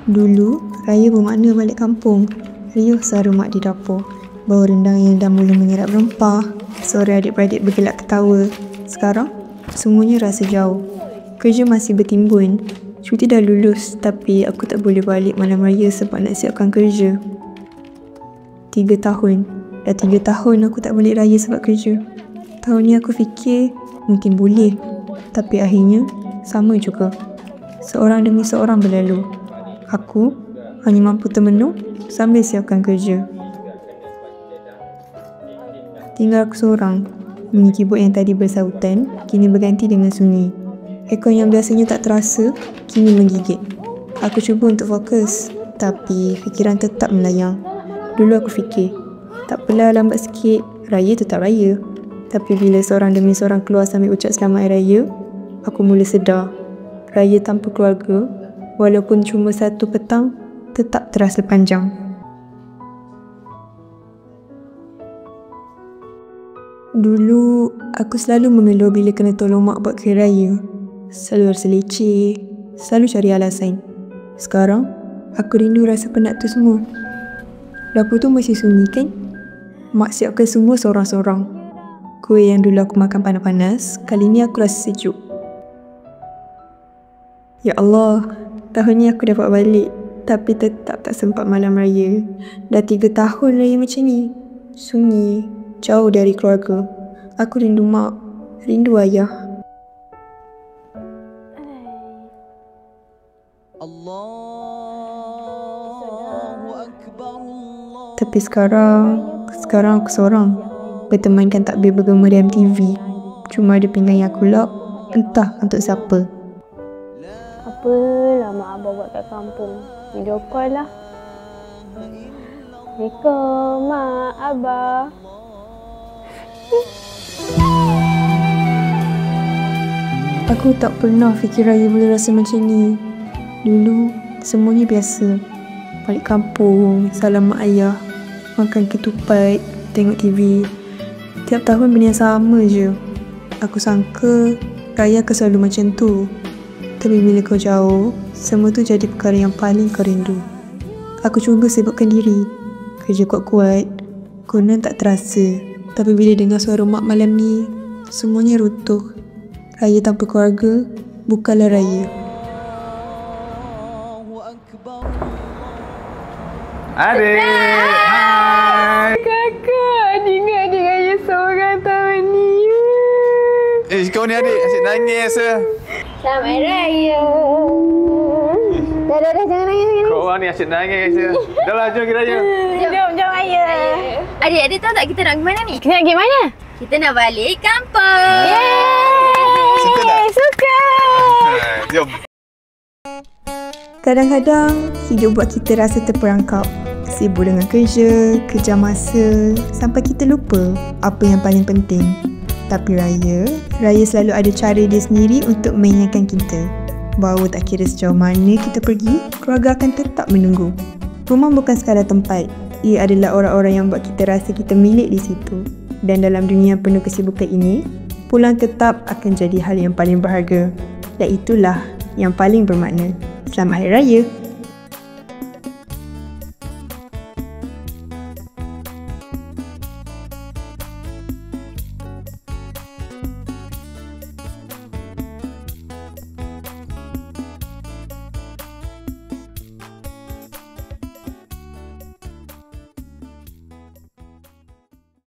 Dulu, raya bermakna balik kampung. Riuh suara mak di dapur. Bau rendang yang dah mula menyerap rempah. Suara adik-beradik bergelak ketawa. Sekarang, semuanya rasa jauh. Kerja masih bertimbun. Cuti dah lulus, tapi aku tak boleh balik malam raya sebab nak siapkan kerja. 3 tahun. Dah 3 tahun aku tak balik raya sebab kerja. Tahun ni aku fikir mungkin boleh. Tapi akhirnya, sama juga. Seorang demi seorang berlalu. Aku hanya mampu termenung sambil siapkan kerja. Tinggal aku seorang. Bunyi keyboard yang tadi bersautan, kini berganti dengan sunyi. Aircon yang biasanya tak terasa, kini menggigit. Aku cuba untuk fokus, tapi fikiran tetap melayang. Dulu aku fikir, tak apalah lambat sikit, raya tetap raya. Tapi bila seorang demi seorang keluar sambil ucap selamat hari raya, aku mula sedar, raya tanpa keluarga, walaupun cuma satu petang, tetap terasa panjang. Dulu, aku selalu mengeluh bila kena tolong mak buat kuih raya. Selalu rasa leceh, selalu cari alasan. Sekarang, aku rindu rasa penat tu semua. Dapur tu masih sunyi kan? Mak siapkan semua seorang-seorang. Kuih yang dulu aku makan panas-panas, kali ni aku rasa sejuk. Ya Allah, tahun ni aku dapat balik, tapi tetap tak sempat malam raya. Dah 3 tahun raya macam ni. Sunyi, jauh dari keluarga. Aku rindu mak, rindu ayah. Tapi sekarang aku seorang. Bertemankan takbir bergema di MTV. Cuma ada pinggan yang aku lock, entah untuk siapa. Apalah mak abah buat kat kampung. Video call lah. Assalamualaikum mak abah. Aku tak pernah fikir raya boleh rasa macam ni. Dulu, semuanya biasa. Balik kampung, salam mak ayah, makan ketupat, tengok TV. Tiap tahun benda yang sama je. Aku sangka raya akan selalu macam tu. Tapi bila kau jauh, semua tu jadi perkara yang paling kau rindu. Aku cuba sibukkan diri. Kerja kuat-kuat, konon tak terasa. Tapi bila dengar suara mak malam ni, semuanya runtuh. Raya tanpa keluarga bukanlah raya. Adik! Hai! Kakak, adik ingat adik raya seorang tahun ni. Kau ni adik asyik nangis je. Selamat raya. Dah, jangan nangis. Kau orang ni asyik nangis je. Dah lah, jom kita raya. Jom raya. Adik tahu tak kita nak pergi mana ni? Kita nak pergi mana? Kita nak balik kampung. Yeay! Suka tak? Suka! Jom. Kadang-kadang, hidup buat kita rasa terperangkap. Sibuk dengan kerja, kejar masa, sampai kita lupa apa yang paling penting. Tapi raya selalu ada cara dia sendiri untuk mengingatkan kita bahawa tak kira sejauh mana kita pergi, keluarga akan tetap menunggu. Rumah bukan sekadar tempat, ia adalah orang-orang yang buat kita rasa kita milik di situ. Dan dalam dunia penuh kesibukan ini, pulang tetap akan jadi hal yang paling berharga. Dan itulah yang paling bermakna. Selamat Hari Raya!